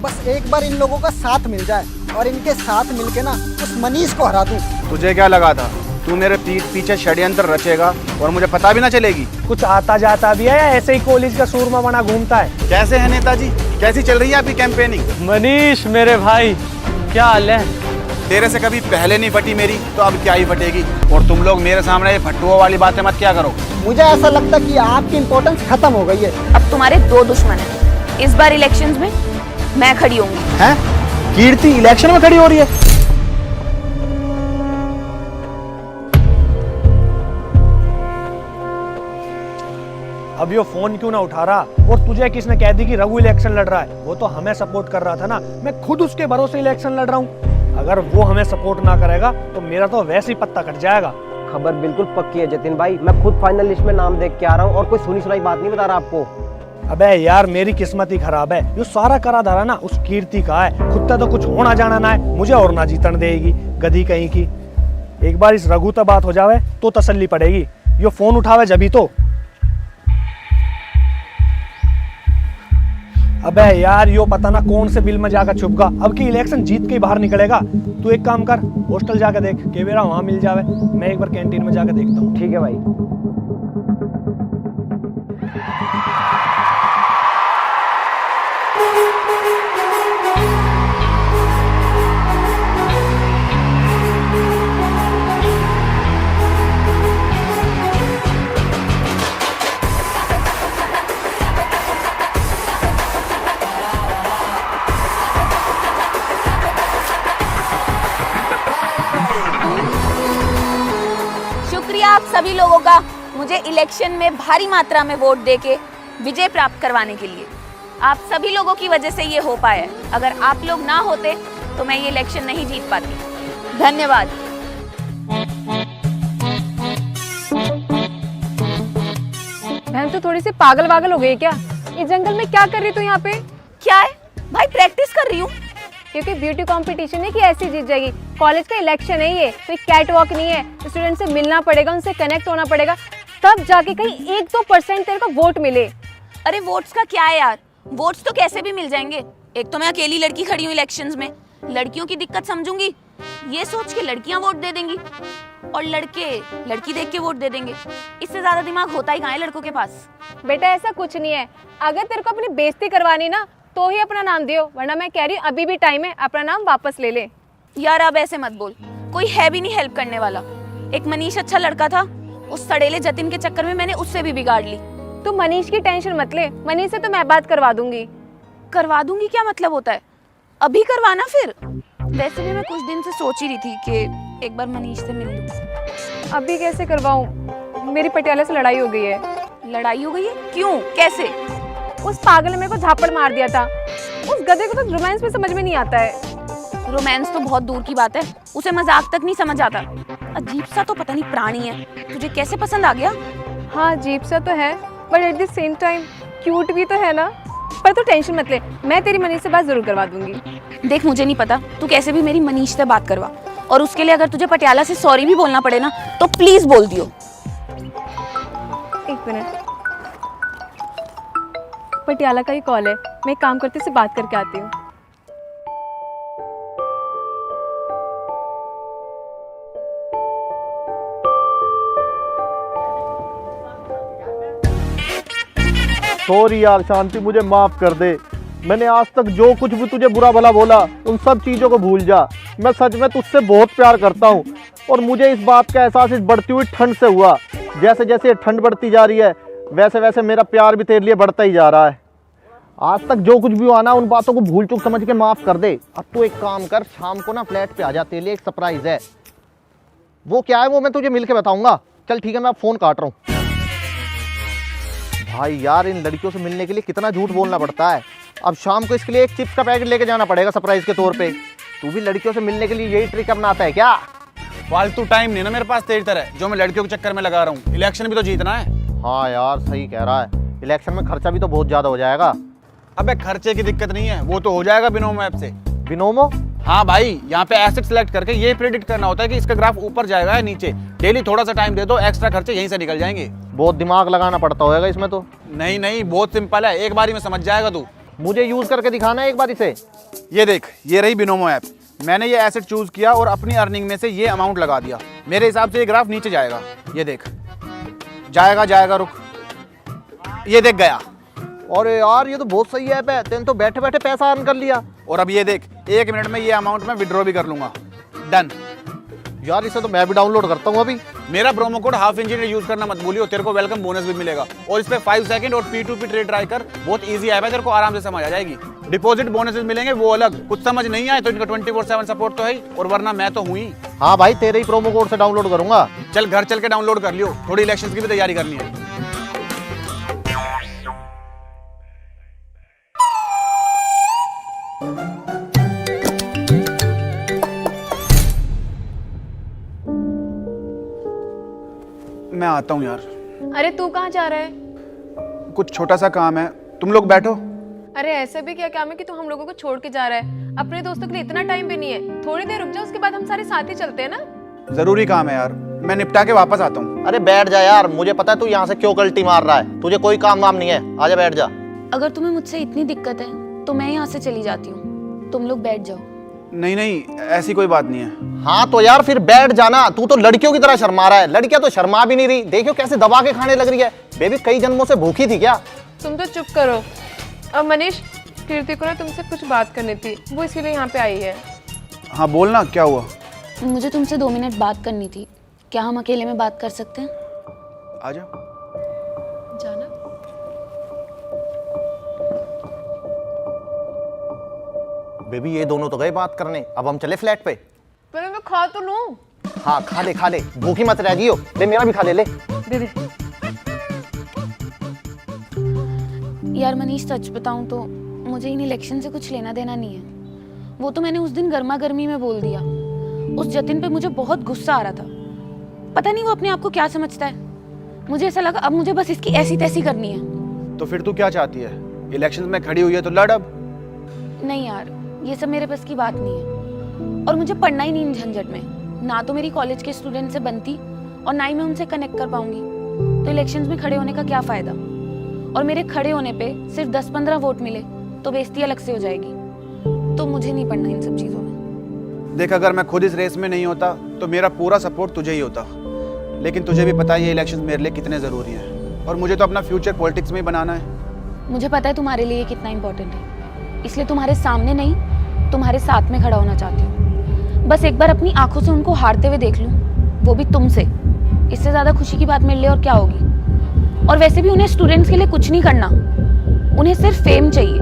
बस एक बार इन लोगों का साथ मिल जाए और इनके साथ मिलके ना उस मनीष को हरा दूं। तुझे क्या लगा था तू मेरे पीठ पीछे षड्यंत्र रचेगा और मुझे पता भी ना चलेगी? कुछ आता जाता भी है या ऐसे ही कॉलेज का सूरमा बना घूमता है? कैसे है नेताजी, कैसी चल रही है आपकी कैंपेनिंग? मनीष मेरे भाई, क्या हाल है? तेरे से कभी पहले नहीं फटी मेरी, तो अब क्या ही फटेगी। और तुम लोग मेरे सामने ये फट्टुओं वाली बातें मत क्या करो। मुझे ऐसा लगता कि आपकी इम्पोर्टेंस खत्म हो गई है। अब तुम्हारे दो दुश्मन हैं। इस बार इलेक्शंस में मैं खड़ी होंगी। हैं? कीर्ति इलेक्शन में खड़ी हो रही है? अब ये फोन क्यों ना उठा रहा? और तुझे किसने कह दी कि रघु इलेक्शन लड़ रहा है? वो तो हमें सपोर्ट कर रहा था ना, मैं खुद उसके भरोसे इलेक्शन लड़ रहा हूँ। अगर वो हमें सपोर्ट ना करेगा तो मेरा तो वैसे ही पत्ता कट जाएगा। खबर बिल्कुल पक्की है जतिन भाई, मैं खुद फाइनल लिस्ट में नाम देख के आ रहा हूँ और कोई सुनी सुनाई बात नहीं बता रहा आपको। अबे यार मेरी किस्मत ही खराब है, जो सारा करा धरा ना उस कीर्ति का है। खुद तो कुछ होना जाना ना है, मुझे और ना जीतन देगी गधी कहीं की। एक बार इस रघु तक बात हो जावे तो तसल्ली पड़ेगी। यो फोन उठावे जभी तो। अबे यार यो पता ना कौन से बिल में जाकर छुपगा। अब की इलेक्शन जीत के ही बाहर निकलेगा। तू एक काम कर, हॉस्टल जाकर देख के मेरा वहां मिल जावे। मैं एक बार कैंटीन में जाकर देखता हूँ। ठीक है भाई। शुक्रिया आप सभी लोगों का मुझे इलेक्शन में भारी मात्रा में वोट देके विजय प्राप्त करवाने के लिए। आप सभी लोगों की वजह से ये हो पाया है। अगर आप लोग ना होते तो मैं ये इलेक्शन नहीं जीत पाती। धन्यवाद। बहन तो थोड़ी सी पागल वागल हो गई क्या? इस जंगल में क्या कर रही तू यहाँ पे? क्या है भाई? प्रैक्टिस कर रही हूँ। क्योंकि ब्यूटी कंपटीशन है कि ऐसी जीत जाएगी। कॉलेज का इलेक्शन है, ये कोई कैट वॉक नहीं है। स्टूडेंट से मिलना पड़ेगा, उनसे कनेक्ट होना पड़ेगा, तब जाके कहीं 1-2% तेरे को वोट मिले। अरे वोट्स का क्या है यार, वोट्स तो कैसे भी मिल जाएंगे। एक तो मैं अकेली लड़की खड़ी हूँ इलेक्शंस में, लड़कियों की दिक्कत समझूंगी ये सोच के लड़कियां वोट दे देंगी और लड़के लड़की देख के वोट दे देंगे। इससे ज्यादा दिमाग होता ही कहाँ है लड़कों के पास। बेटा ऐसा कुछ नहीं है, अगर तेरे को अपनी बेइज्जती करवानी ना तो ही अपना नाम दियो, वरना मैं कह रही हूँ अभी भी टाइम है, अपना नाम वापस ले ले। यार अब ऐसे मत बोल, कोई है भी नहीं हेल्प करने वाला। एक मनीष अच्छा लड़का था, उस सड़ेले जतिन के चक्कर में मैंने उससे भी बिगाड़ ली। तू मनीष की टेंशन मत ले, मनीष से तो मैं बात करवा दूंगी। करवा दूंगी क्या मतलब होता है? अभी करवाना फिर? वैसे भी मैं कुछ दिन से सोच ही रही थी कि एक बार मनीष से मिल लूं। अभी कैसे करवाऊं? मेरी पटियाला से लड़ाई हो गई है। लड़ाई हो गई है? क्यों, कैसे? उस पागल ने मेरे को झापड़ मार दिया था। उस गधे को तो रोमांस में समझ में नहीं आता है। रोमांस तो बहुत दूर की बात है, उसे मजाक तक नहीं समझ आता। अजीब सा तो पता नहीं प्राणी है। तुझे कैसे पसंद आ गया? हाँ अजीब सा तो है, but at the same time cute भी तो है ना। पर तू टेंशन मत ले, मैं तेरी मनीष से बात जरूर करवा दूंगी। देख मुझे नहीं पता, तू कैसे भी मेरी मनीष से बात करवा, और उसके लिए अगर तुझे पटियाला से सॉरी भी बोलना पड़े ना तो प्लीज बोल दियो। एक मिनट, पटियाला का ही कॉल है, मैं एक काम करती से बात करके आती हूँ। सॉरी यार शांति, मुझे माफ कर दे। मैंने आज तक जो कुछ भी तुझे बुरा भला बोला उन सब चीज़ों को भूल जा। मैं सच में तुझसे बहुत प्यार करता हूँ और मुझे इस बात का एहसास इस बढ़ती हुई ठंड से हुआ। जैसे जैसे ठंड बढ़ती जा रही है वैसे वैसे मेरा प्यार भी तेरे लिए बढ़ता ही जा रहा है। आज तक जो कुछ भी हुआ ना उन बातों को भूल चूक समझ के माफ़ कर दे। अब तू एक काम कर, शाम को ना फ्लैट पे आ जा, तेरे लिए एक सरप्राइज़ है। वो क्या है वो मैं तुझे मिल के बताऊँगा। चल ठीक है, मैं अब फ़ोन काट रहा हूँ। भाई यार इन लड़कियों से मिलने के लिए कितना झूठ बोलना पड़ता है। अब शाम को इसके लिए एक चिप्स का पैकेट लेके जाना पड़ेगा सरप्राइज के तौर पे। तू भी लड़कियों से मिलने के लिए यही ट्रिक अपनाता है क्या? फालतू टाइम नहीं ना मेरे पास तेरी तरह जो मैं लड़कियों के चक्कर में लगा रहा हूँ। इलेक्शन भी तो जीतना है। हाँ यार सही कह रहा है, इलेक्शन में खर्चा भी तो बहुत ज्यादा हो जाएगा। अबे खर्चे की दिक्कत नहीं है, वो तो हो जाएगा बिनोमो ऐप से। बिनोमो? हाँ भाई, यहाँ पे एसेट सिलेक्ट करके ये प्रेडिक्ट करना होता है कि इसका ग्राफ ऊपर जाएगा या नीचे। डेली थोड़ा सा टाइम दे दो, एक्स्ट्रा खर्चे यहीं से निकल जाएंगे। बहुत दिमाग लगाना पड़ता होगा इसमें तो। नहीं नहीं, बहुत सिंपल है, एक बारी में समझ जाएगा तू। मुझे यूज करके दिखाना है एक बार इसे। ये देख, ये रही बिनोमो ऐप। मैंने ये एसेट चूज किया और अपनी अर्निंग में से ये अमाउंट लगा दिया। मेरे हिसाब से ये ग्राफ नीचे जाएगा। ये देख, जाएगा जाएगा, रुक, ये देख गया। अरे यार ये तो बहुत सही ऐप है, तेने तो बैठे बैठे पैसा अर्न कर लिया। और अब ये देख, 1 मिनट में ये अमाउंट मैं विड्रॉ भी कर लूंगा। डन। यार इसे तो मैं भी डाउनलोड करता हूँ अभी। मेरा promo code half engineer use करना मत भूलियो, तेरे को वेलकम बोनस भी मिलेगा। और इस पे 5 सेकंड और P2P ट्रेड ट्राई कर, बहुत इजी ऐप है, तेरे को आराम से समझ आ जाएगी। डिपॉजिट बोनसेस मिलेंगे वो अलग, कुछ समझ नहीं आए तो इनका 24/7 सपोर्ट तो है ही, और वरना मैं तो हुई। हाँ भाई, तेरे ही प्रोमो कोड से डाउनलोड करूंगा। चल घर चल के डाउनलोड कर लियो, थोड़ी इलेक्शंस की भी तैयारी करनी है। मैं आता हूँ यार, अरे तू कहाँ जा रहा है? कुछ छोटा सा काम है, तुम लोग बैठो। अरे ऐसा भी क्या काम है कि तू हम लोगों को छोड़ के जा रहा है? अपने दोस्तों के लिए इतना टाइम भी नहीं है, थोड़ी देर रुक जा, उसके बाद हम सारे साथ ही चलते हैं ना। जरूरी काम है यार, मैं निपटा के वापस आता हूँ। अरे बैठ जा यार, मुझे पता है तू यहाँ से क्यों कल्टी मार रहा है, तुझे कोई काम वाम नहीं है, आजा बैठ जा। अगर तुम्हें मुझसे इतनी दिक्कत है तो मैं यहाँ से चली जाती हूँ, तुम लोग बैठ जाओ। नहीं नहीं, ऐसी कोई बात नहीं है। हाँ तो यार फिर बैठ जाना, तू तो लड़कियों की तरह शर्मा रहा है। लड़कियां तो शर्मा भी नहीं रही, देखियो कैसे दबा के खाने लग रही है। बेबी कई जन्मों से भूखी थी क्या? तुम तो चुप करो। अब मनीष, कीर्ति को ना तुमसे कुछ बात करनी थी, वो इसीलिए यहाँ पे आई है। हाँ बोलना, क्या हुआ? मुझे तुमसे 2 मिनट बात करनी थी, क्या हम अकेले में बात कर सकते हैं? आजा। जाना। बेबी ये दोनों तो गए बात करने, अब हम चले फ्लैट पे। पहले मैं खा तो लूं। हाँ खा ले, भूखी मत रह जियो। ले मेरा भी खा ले। दे दे। यार मनीष, सच बताऊं तो मुझे इन इलेक्शन से कुछ लेना देना नहीं है। वो तो मैंने उस दिन गर्मा गर्मी में बोल दिया। उस जतिन पे मुझे बहुत गुस्सा आ रहा था, पता नहीं वो अपने आप को क्या समझता है। मुझे ऐसा लगा अब मुझे बस इसकी ऐसी तैसी करनी है। तो फिर तू क्या चाहती है? इलेक्शंस में खड़ी हुई है तो लड़ अब। नहीं यार, ये सब मेरे बस की बात नहीं है, और मुझे पढ़ना ही नहीं इन झंझट में। ना तो मेरी कॉलेज के स्टूडेंट से बनती और ना ही मैं उनसे कनेक्ट कर पाऊंगी, तो इलेक्शंस में खड़े होने का क्या फायदा। और मेरे खड़े होने पे सिर्फ 10-15 वोट मिले तो बेइज्जती अलग से हो जाएगी, तो मुझे नहीं पढ़ना इन सब चीजों में। देख, अगर मैं खुद इस रेस में नहीं होता तो मेरा पूरा सपोर्ट तुझे ही होता, लेकिन तुझे भी पता है ये इलेक्शंस मेरे लिए कितने जरूरी हैं, और मुझे तो अपना फ्यूचर पॉलिटिक्स में ही बनाना है। मुझे पता है तुम्हारे लिए ये कितना इम्पोर्टेंट है, इसलिए तुम्हारे सामने नहीं तुम्हारे साथ में खड़ा होना चाहती हूँ। बस एक बार अपनी आंखों से उनको हारते हुए देख लूँ, वो भी तुमसे। इससे ज्यादा खुशी की बात मेरे लिए और क्या होगी। और वैसे भी उन्हें स्टूडेंट्स के लिए कुछ नहीं करना, उन्हें सिर्फ फेम चाहिए।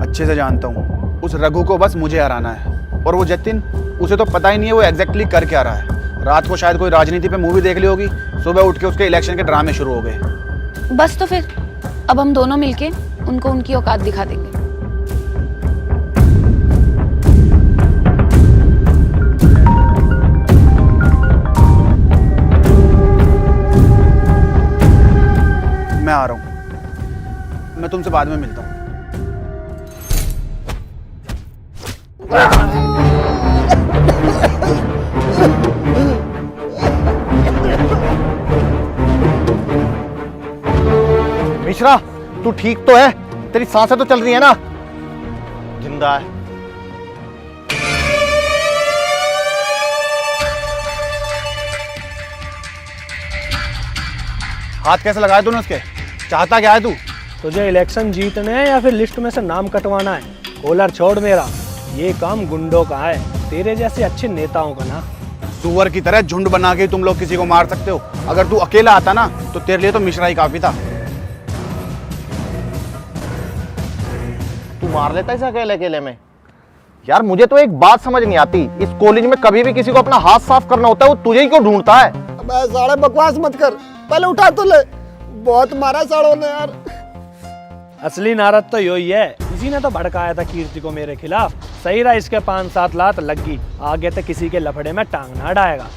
अच्छे से जानता हूँ, उस रघु को बस मुझे हराना है, और वो जतिन, उसे तो पता ही नहीं है वो एग्जैक्टली कर क्या रहा है। रात को शायद कोई राजनीति पे मूवी देख ली होगी, सुबह उठ के उसके इलेक्शन के ड्रामे शुरू हो गए। बस तो फिर अब हम दोनों मिलके उनको उनकी औकात दिखा देंगे। मैं आ रहा हूँ, मैं तुमसे बाद में मिलता हूँ। मिश्रा तू ठीक तो है? तेरी सांसें तो चल रही है ना? जिंदा है। हाथ कैसे लगाया तूने उसके? चाहता क्या है तू? तुझे इलेक्शन जीतने हैं या फिर लिस्ट में से नाम कटवाना है? कॉलर छोड़ मेरा, ये काम गुंडों का है, तेरे जैसे अच्छे नेताओं का ना। सुअर की तरह झुंड बना के तुम लोग किसी को मार सकते हो। अगर तू अकेला आता ना तो तेरे लिए तो मिश्रा ही काफी था। तू मार लेता है अकेले अकेले में? यार मुझे तो एक बात समझ नहीं आती, इस कॉलेज में कभी भी किसी को अपना हाथ साफ करना होता है वो तुझे ही क्यों ढूंढता है? अबे साले बकवास मत कर, पहले उठा तो ले। बहुत मारा साड़ों ने यार। असली नारद तो यही है, इसी ने तो भड़काया था कीर्ति को मेरे खिलाफ। सही रहा इसके 5-7 लात लग गई, आगे तक किसी के लफड़े में टांग ना अड़ाएगा।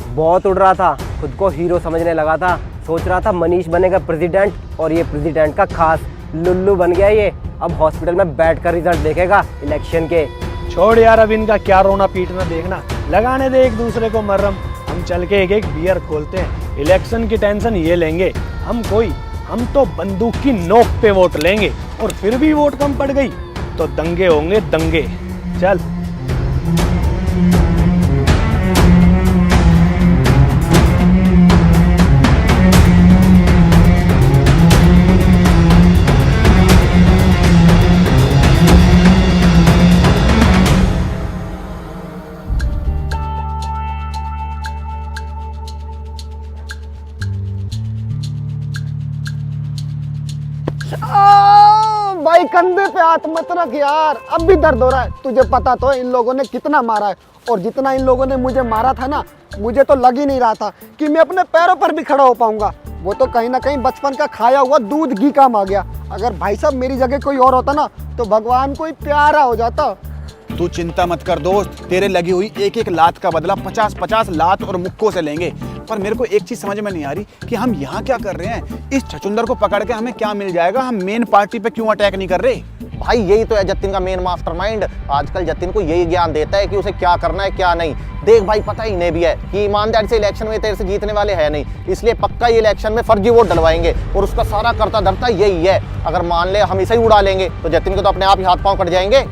बहुत उड़ रहा था, खुद को हीरो समझने लगा था, सोच रहा था मनीष बनेगा प्रेसिडेंट, और ये प्रेसिडेंट का खास लुल्लू बन गया ये। अब हॉस्पिटल में बैठकर रिजल्ट देखेगा इलेक्शन के। छोड़ यार, अब इनका क्या रोना पीटना देखना, लगाने दे एक दूसरे को मर्रम। हम चल के एक बियर खोलते हैं, इलेक्शन की टेंशन ये लेंगे, हम कोई हम तो बंदूक की नोक पे वोट लेंगे, और फिर भी वोट कम पड़ गई तो दंगे होंगे दंगे। चल। भाई कंधे पे हाथ मत रख यार, अब भी दर्द हो रहा है। तुझे पता तो है इन लोगों ने कितना मारा है, और जितना इन लोगों ने मुझे मारा था ना, मुझे तो लग ही नहीं रहा था कि मैं अपने पैरों पर भी खड़ा हो पाऊंगा। वो तो कहीं ना कहीं बचपन का खाया हुआ दूध घी काम आ गया। अगर भाई साहब मेरी जगह कोई और होता ना, तो भगवान कोई प्यारा हो जाता। तू चिंता मत कर दोस्त, तेरे लगी हुई एक एक लात का बदला 50-50 लात और मुक्कों से लेंगे। पर मेरे को एक चीज समझ में नहीं आ रही कि हम यहाँ क्या कर रहे हैं। इस छछुंदर को पकड़ के हमें क्या मिल जाएगा? हम मेन पार्टी पे क्यों अटैक नहीं कर रहे? भाई यही तो है जतिन का मेन मास्टरमाइंड। आजकल जतिन को यही ज्ञान देता है कि उसे क्या करना है क्या नहीं। देख भाई, पता ही नहीं भी है कि ईमानदारी से इलेक्शन में तेरे से जीतने वाले है नहीं, इसलिए पक्का ये इलेक्शन में फर्जी वोट डलवाएंगे, और उसका सारा करता धरता यही है। अगर मान ले हम इसे ही उड़ा लेंगे तो जतिन के तो अपने आप ही हाथ पांव कट जाएंगे।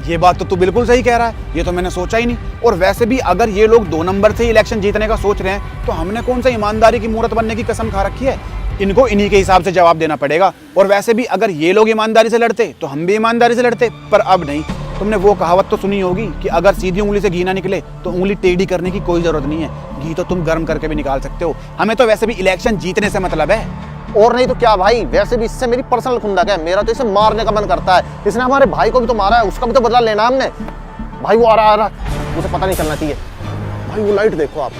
ये बात तो तू बिल्कुल सही कह रहा है, ये तो मैंने सोचा ही नहीं। और वैसे भी अगर ये लोग 2 नंबर से इलेक्शन जीतने का सोच रहे हैं, तो हमने कौन सा ईमानदारी की मूर्त बनने की कसम खा रखी है? इनको इन्हीं के हिसाब से जवाब देना पड़ेगा। और वैसे भी अगर ये लोग ईमानदारी से लड़ते तो हम भी ईमानदारी से लड़ते, पर अब नहीं। तुमने वो कहावत तो सुनी होगी कि अगर सीधी उंगली से घी ना निकले तो उंगली टेढ़ी करने की कोई जरूरत नहीं है। घी तो तुम गर्म करके भी निकाल सकते हो। हमें तो वैसे भी इलेक्शन जीतने से मतलब है। और नहीं तो क्या भाई, वैसे भी इससे मेरी पर्सनल खुंदक है। मेरा तो इसे मारने का मन करता है। इसने हमारे भाई को भी तो मारा है, उसका भी तो बदला लेना हमने। भाई वो आ रहा, उसे पता नहीं चलना चाहिए। भाई वो लाइट देखो आप।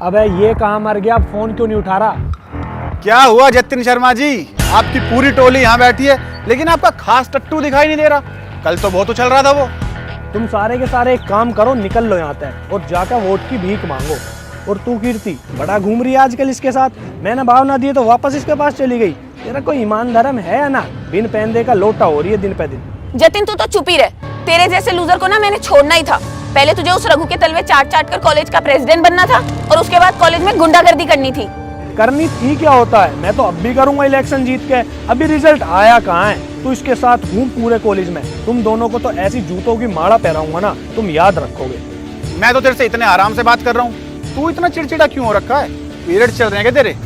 अबे ये कहाँ मर गया, फोन क्यों नहीं उठा रहा? क्या हुआ जतिन शर्मा जी? आपकी पूरी टोली यहाँ बैठी है, लेकिन आपका खास टट्टू दिखाई नहीं दे रहा। कल तो बहुत उछल रहा था वो। तुम सारे के सारे एक काम करो, निकल लो यहाँ से और जाकर वोट की भीख मांगो। और तू कीर्ति बड़ा घूम रही है आजकल इसके साथ। मैंने भाव ना दिए तो वापस इसके पास चली गई। तेरा कोई ईमान धर्म है या ना? बिन पहनदे का लोटा हो रही है दिन पे दिन। जतिन तू तो चुप ही रह। तेरे जैसे लूजर को ना मैंने छोड़ना ही था। पहले तुझे उस रघु के तलवे चाट चाट कर कॉलेज का प्रेसिडेंट बनना था, और उसके बाद कॉलेज में गुंडागर्दी करनी थी। करनी थी क्या होता है, मैं तो अब भी करूंगा इलेक्शन जीत के। अभी रिजल्ट आया कहाँ है? तू इसके साथ घूम पूरे कॉलेज में। तुम दोनों को तो ऐसी जूतों की माला पहनाऊंगा ना, तुम याद रखोगे। मैं तो तेरे से इतने आराम से बात कर रहा हूँ, तू इतना चिड़चिड़ा क्यों हो रखा है? पीरियड चल रहे हैं क्या तेरे?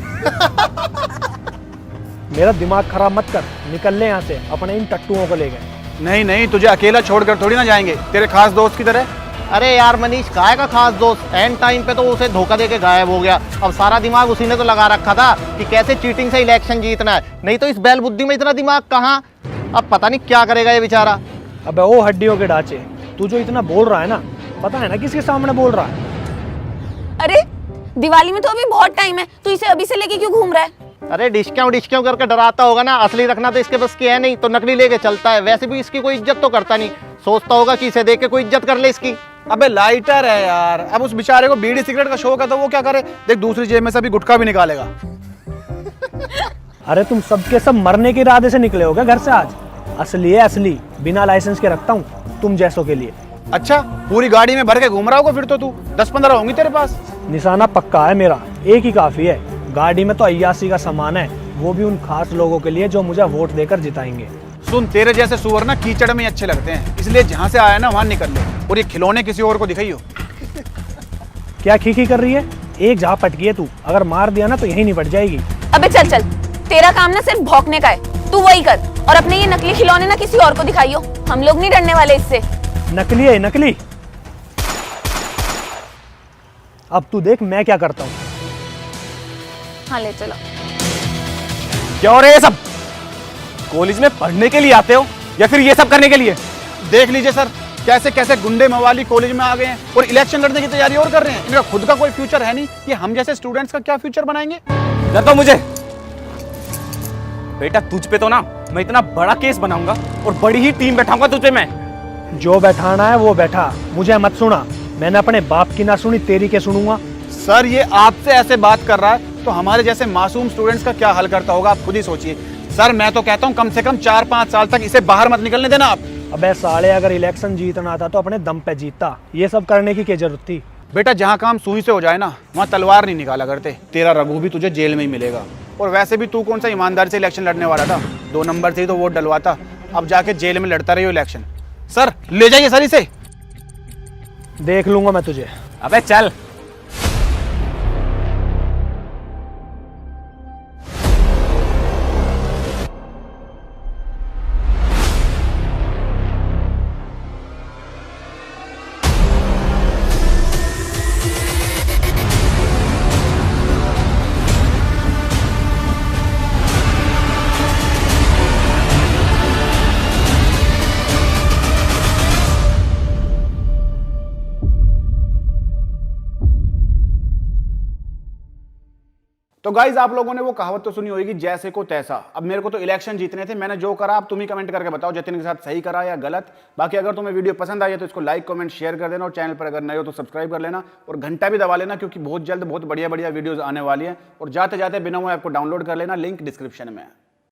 मेरा दिमाग खराब मत कर, निकल ले यहाँ से अपने इन टट्टुओं को ले गए। नहीं नहीं, तुझे अकेला छोड़कर थोड़ी ना जाएंगे, तेरे खास दोस्त की तरह। अरे यार मनीष, काहे का खास दोस्त? एंड टाइम पे तो उसे धोखा देके गायब हो गया। अब सारा दिमाग उसी ने तो लगा रखा था कि कैसे चीटिंग से इलेक्शन जीतना है। नहीं तो इस बैल बुद्धि में इतना दिमाग कहाँ। अब पता नहीं क्या करेगा ये बेचारा। अबे ओ हड्डियों के ढांचे, तू जो इतना बोल रहा है ना, पता है ना किसके सामने बोल रहा है? अरे दिवाली में तो अभी बहुत टाइम है, तू इसे अभी से लेके क्यों घूम रहा है? अरे डिस्क्याऊ करके डराता होगा ना। असली रखना तो इसके बस की है नहीं, तो नकली लेके चलता है। वैसे भी इसकी कोई इज्जत तो करता नहीं, सोचता होगा कि इसे देख के कोई इज्जत कर ले इसकी। अबे लाइटर है यार, अब उस बेचारे को बीड़ी सिगरेट का शौक है तो वो क्या करे? देख दूसरी जेब में से भी गुटखा भी निकालेगा। अरे तुम सबके सब मरने के इरादे से निकले हो क्या घर से आज? असली है असली, बिना लाइसेंस के रखता हूँ तुम जैसों के लिए। अच्छा, पूरी गाड़ी में भर के घूम रहा होगा फिर तो तू। 10-15 होंगी तेरे पास। निशाना पक्का है मेरा, एक ही काफी है। गाड़ी में तो 81 का सामान है, वो भी उन खास लोगों के लिए जो मुझे वोट देकर जिताएंगे। सुन, तेरे जैसे सुअर ना कीचड़ में ही अच्छे लगते हैं, इसलिए जहाँ से आया ना वहाँ निकल ले, और ये खिलौने किसी और को दिखाइयो। क्या खीखी कर रही है? एक जहाँ पटकी है तू, अगर मार दिया ना तो यही निपट जाएगी। अबे चल चल, तेरा काम ना सिर्फ भौंकने का है, तू वही कर। और अपने ये नकली खिलौने ना किसी और को दिखाइयो, हम लोग नहीं डरने वाले इससे। नकली है नकली। अब तू देख मैं क्या करता हूँ। हाँ ले चलो। क्या हो रहा है ये सब? कॉलेज में पढ़ने के लिए आते हो या फिर ये सब करने के लिए? देख लीजिए सर, कैसे कैसे गुंडे मवाली कॉलेज में आ गए हैं और इलेक्शन लड़ने की तैयारी और कर रहे हैं। इनका खुद का कोई फ्यूचर है नहीं, ये हम जैसे स्टूडेंट्स का क्या फ्यूचर बनाएंगे? डर मुझे बेटा, तुझ पे तो ना मैं इतना बड़ा केस बनाऊंगा और बड़ी ही टीम बैठाऊंगा तुझ पे मैं। जो बैठाना है वो बैठा, मुझे मत सुना। मैंने अपने बाप की ना सुनी, तेरी के सुनूंगा। सर ये आपसे ऐसे बात कर रहा है तो हमारे जैसे मासूम स्टूडेंट्स का क्या हल करता होगा, आप खुद ही सोचिए। सर मैं तो कहता हूँ कम से कम 4-5 साल तक इसे बाहर मत निकलने देना आप। अबे साले, अगर इलेक्शन जीतना था तो अपने दम पे जीतता, ये सब करने की क्या जरूरत थी? बेटा जहाँ काम सुई से हो जाए ना, वहाँ तलवार नहीं निकाला करते। तेरा रघु भी तुझे जेल में ही मिलेगा। और वैसे भी तू कौन सा ईमानदारी से इलेक्शन लड़ने वाला था? 2 नंबर से ही तो वोट डलवाता, अब जाके जेल में लड़ता रही इलेक्शन। सर ले जाइए सर इसे। देख लूंगा मैं तुझे। अबे चल। तो गाइज आप लोगों ने वो कहावत तो सुनी होगी, जैसे को तैसा। अब मेरे को तो इलेक्शन जीतने थे, मैंने जो करा अब तुम ही कमेंट करके बताओ जतिन के साथ सही करा या गलत। बाकी अगर तुम्हें वीडियो पसंद आई है तो इसको लाइक कमेंट शेयर कर देना, और चैनल पर अगर नए हो तो सब्सक्राइब कर लेना और घंटा भी दबा लेना, क्योंकि बहुत जल्द बहुत बढ़िया बढ़िया वीडियोस आने वाली हैं। और जाते जाते बिना वो ऐप को डाउनलोड कर लेना, लिंक डिस्क्रिप्शन में है।